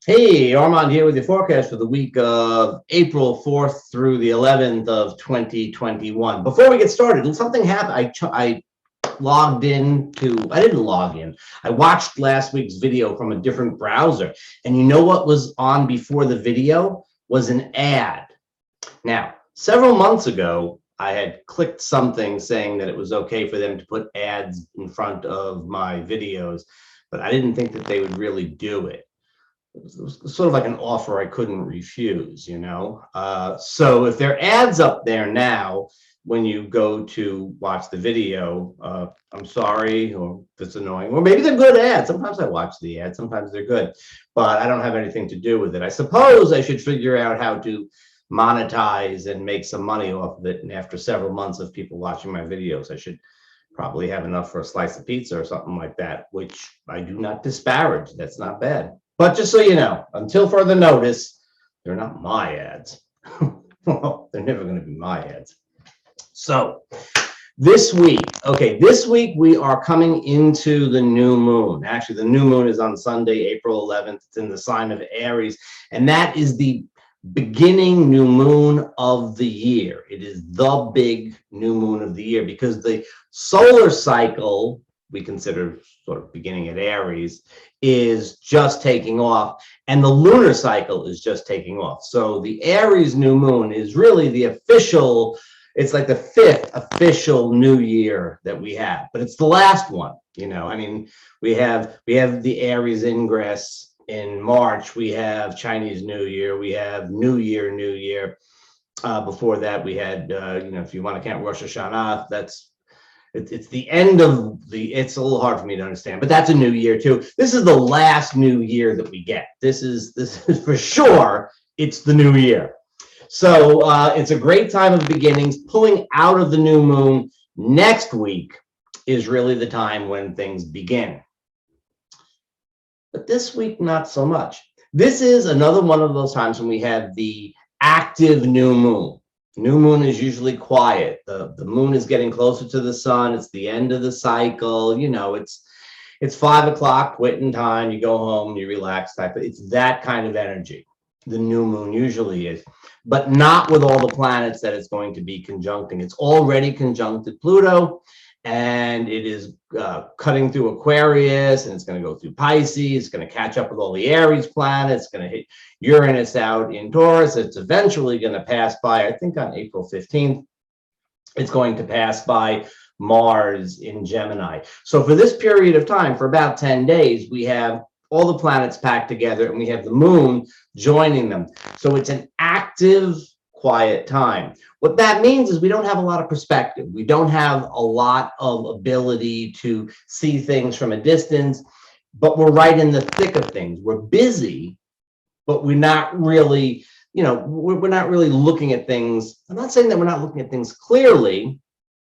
Hey, Armand here with your forecast for the week of April 4th through the 11th of 2021. Before we get started, something happened. I logged in to, I didn't log in. I watched last week's video from a different browser. And you know what was on before the video? Was an ad. Now, several months ago, I had clicked something saying that it was okay for them to put ads in front of my videos, but I didn't think that they would really do it. It was sort of like an offer I couldn't refuse, you know? So if there are ads up there now, when you go to watch the video, I'm sorry, or if it's annoying, or maybe they're good ads. Sometimes I watch the ads, sometimes they're good, but I don't have anything to do with it. I suppose I should figure out how to monetize and make some money off of it. And after several months of people watching my videos, I should probably have enough for a slice of pizza or something like that, which I do not disparage. That's not bad. But just so you know, until further notice, they're not my ads. Well, they're never going to be my ads. So this week we are coming into the new moon. Actually, the new moon is on Sunday, April 11th. It's in the sign of Aries, and that is the beginning new moon of the year. It is the big new moon of the year because the solar cycle, we consider sort of beginning at Aries, is just taking off, and the lunar cycle is just taking off. So the Aries new moon is really the official, it's like the fifth official new year that we have, but it's the last one. You know, I mean, we have the Aries ingress in March, we have Chinese New Year, we have New Year. Before that, we had, if you want to count Rosh Hashanah, it's the end of it's a little hard for me to understand, but that's a new year too. This is the last new year that we get. This is for sure, it's the new year. So it's a great time of beginnings. Pulling out of the new moon next week is really the time when things begin. But this week, not so much. This is another one of those times when we have the active new moon. New moon is usually quiet. The moon is getting closer to the sun. It's the end of the cycle. You know, it's 5 o'clock, quitting time. You go home, you relax. It's that kind of energy. The new moon usually is, but not with all the planets that it's going to be conjuncting. It's already conjuncted Pluto, and it is cutting through Aquarius, and it's going to go through Pisces. It's going to catch up with all the Aries planets. It's going to hit Uranus out in Taurus. It's eventually going to pass by, I think on April 15th, it's going to pass by Mars in Gemini. So for this period of time, for about 10 days, we have all the planets packed together, and we have the moon joining them. So it's an active, quiet time. What that means is we don't have a lot of perspective. We don't have a lot of ability to see things from a distance, but we're right in the thick of things. We're busy, but we're not really, we're not really looking at things. I'm not saying that we're not looking at things clearly,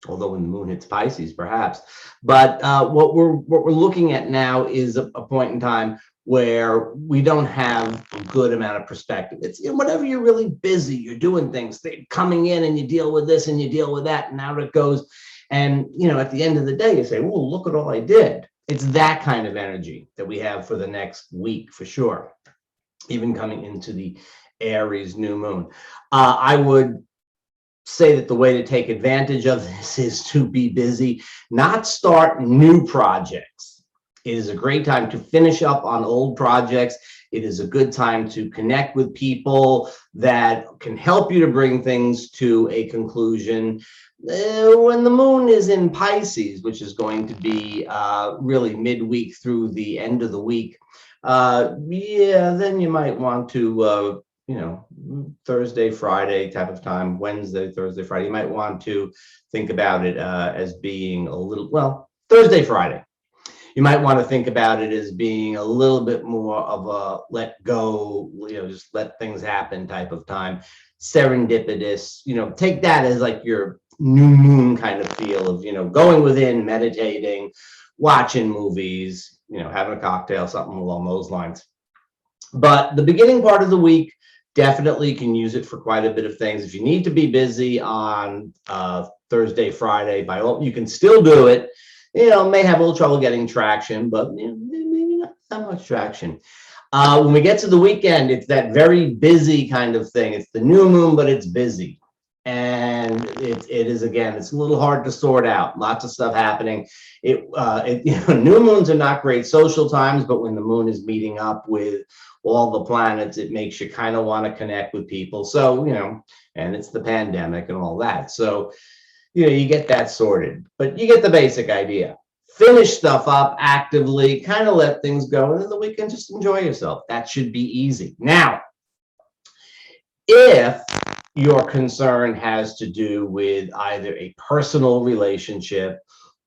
although when the moon hits Pisces, perhaps. But what we're looking at now is a point in time where we don't have a good amount of perspective. It's whenever you're really busy, you're doing things, they're coming in, and you deal with this and you deal with that, and out it goes. And at the end of the day, you say, "Oh, look at all I did." It's that kind of energy that we have for the next week, for sure. Even coming into the Aries new moon, I would say that the way to take advantage of this is to be busy, not start new projects. It is a great time to finish up on old projects. It is a good time to connect with people that can help you to bring things to a conclusion. When the moon is in Pisces, which is going to be really midweek through the end of the week, then you might want to Thursday, Friday type of time, Wednesday, Thursday, Friday. You might want to think about it as being a little, Thursday, Friday. You might want to think about it as being a little bit more of a let go, just let things happen type of time. Serendipitous, take that as like your new moon kind of feel of, going within, meditating, watching movies, having a cocktail, something along those lines. But the beginning part of the week, definitely can use it for quite a bit of things. If you need to be busy on Thursday, Friday, you can still do it. May have a little trouble getting traction, but maybe not that much traction. When we get to the weekend, it's that very busy kind of thing. It's the new moon, but it's busy. And it is, again, it's a little hard to sort out. Lots of stuff happening. New moons are not great social times, but when the moon is meeting up with all the planets, it makes you kind of want to connect with people. So, and it's the pandemic and all that. So, you get that sorted, but you get the basic idea. Finish stuff up actively, kind of let things go, and then the weekend just enjoy yourself. That should be easy. Now, if your concern has to do with either a personal relationship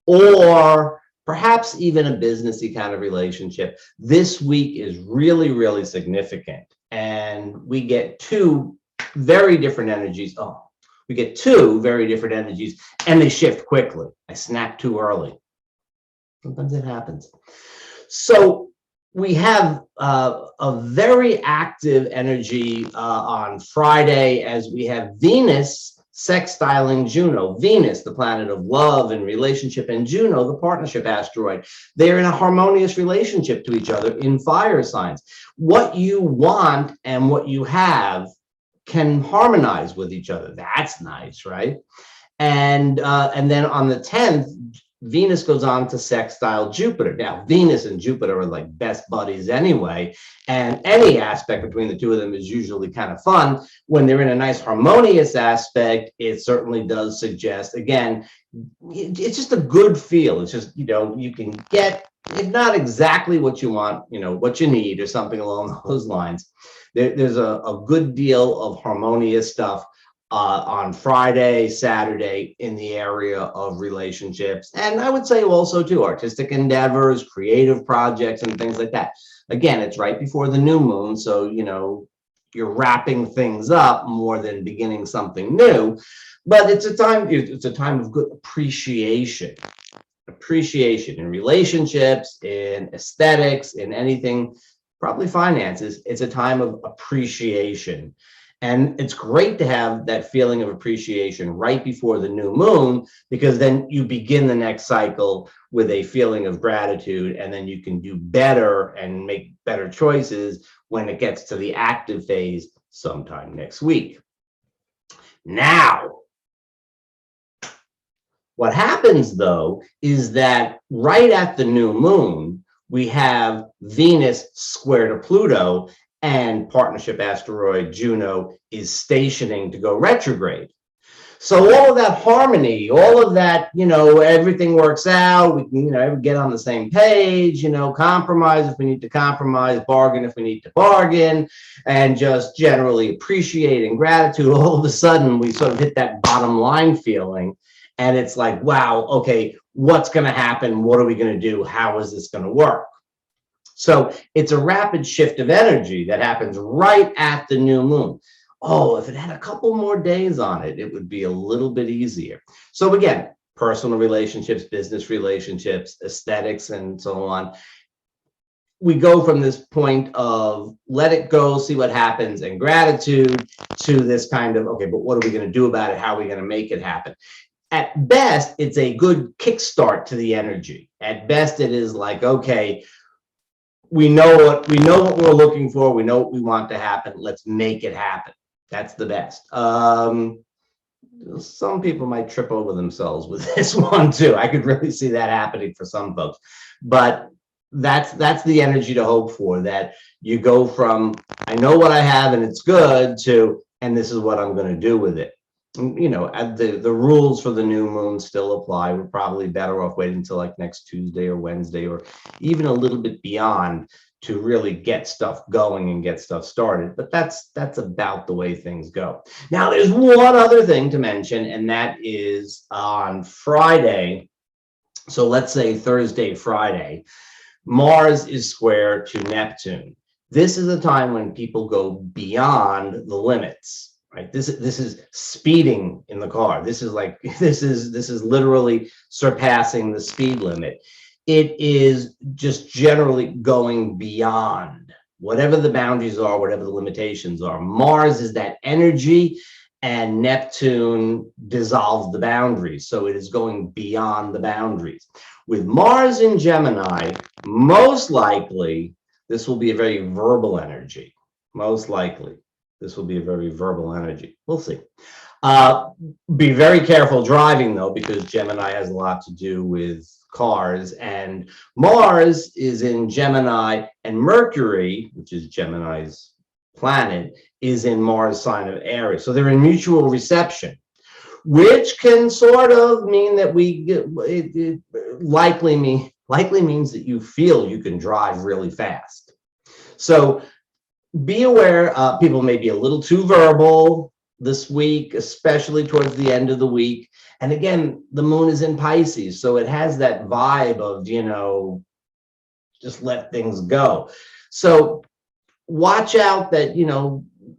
or perhaps even a businessy kind of relationship, this week is really, really significant. And we get two very different energies. We get two very different energies, and they shift quickly. I snapped too early. Sometimes it happens. So we have a very active energy on Friday, as we have Venus sextiling Juno. Venus, the planet of love and relationship, and Juno, the partnership asteroid. They're in a harmonious relationship to each other in fire signs. What you want and what you have can harmonize with each other. That's nice, right? And then on the 10th, Venus goes on to sextile Jupiter. Now, Venus and Jupiter are like best buddies anyway, and any aspect between the two of them is usually kind of fun. When they're in a nice harmonious aspect, it certainly does suggest, again, it's just a good feel. It's just, you can get, if not exactly what you want, what you need or something along those lines. There's a good deal of harmonious stuff on Friday, Saturday in the area of relationships. And I would say also too, artistic endeavors, creative projects, and things like that. Again, it's right before the new moon. So, you're wrapping things up more than beginning something new, but it's a time of good appreciation in relationships, in aesthetics, in anything, probably finances. It's a time of appreciation. And it's great to have that feeling of appreciation right before the new moon, because then you begin the next cycle with a feeling of gratitude, and then you can do better and make better choices when it gets to the active phase sometime next week. Now, what happens though is that right at the new moon, we have Venus square to Pluto, and partnership asteroid Juno is stationing to go retrograde. So all of that harmony, all of that, everything works out. We can, get on the same page, compromise if we need to compromise, bargain if we need to bargain, and just generally appreciating gratitude. All of a sudden, we sort of hit that bottom line feeling. And it's like, wow, okay, what's going to happen? What are we going to do? How is this going to work? So it's a rapid shift of energy that happens right at the new moon. Oh, if it had a couple more days on it, it would be a little bit easier. So again, personal relationships, business relationships, aesthetics, and so on. We go from this point of let it go, see what happens, and gratitude to this kind of, okay, but what are we going to do about it? How are we going to make it happen? At best, it's a good kickstart to the energy. At best, it is like, okay, we know what we're looking for. We know what we want to happen. Let's make it happen. That's the best. Some people might trip over themselves with this one too. I could really see that happening for some folks, but that's the energy to hope for, that you go from, I know what I have and it's good, to, and this is what I'm going to do with it. The rules for the new moon still apply. We're probably better off waiting until like next Tuesday or Wednesday, or even a little bit beyond, to really get stuff going and get stuff started. But that's about the way things go. Now, there's one other thing to mention, and that is on Friday. So let's say Thursday, Friday, Mars is square to Neptune. This is a time when people go beyond the limits. Right. This is speeding in the car. This is literally surpassing the speed limit. It is just generally going beyond whatever the boundaries are, whatever the limitations are. Mars is that energy, and Neptune dissolves the boundaries. So it is going beyond the boundaries. With Mars in Gemini, most likely This will be a very verbal energy, most likely. This will be a very verbal energy. We'll see. Be very careful driving, though, because Gemini has a lot to do with cars, and Mars is in Gemini, and Mercury, which is Gemini's planet, is in Mars sign of Aries. So they're in mutual reception, which can sort of mean that it likely means that you feel you can drive really fast. So be aware, people may be a little too verbal this week, especially towards the end of the week. And again, the moon is in Pisces, so it has that vibe of, just let things go. So watch out that,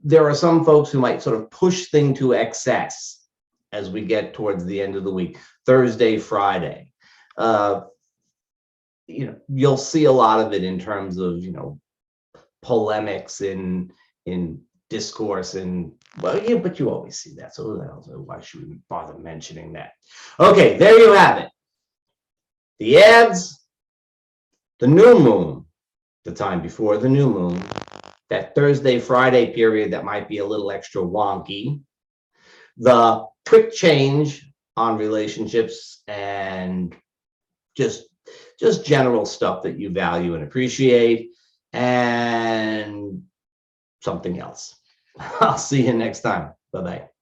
there are some folks who might sort of push things to excess as we get towards the end of the week, Thursday, Friday. You'll see a lot of it in terms of, polemics in discourse, and but you always see that, so why should we bother mentioning that? Okay, there you have it. The ads, the new moon, the time before the new moon, that Thursday, Friday period that might be a little extra wonky, the quick change on relationships, and just general stuff that you value and appreciate, and something else. I'll see you next time. Bye-bye.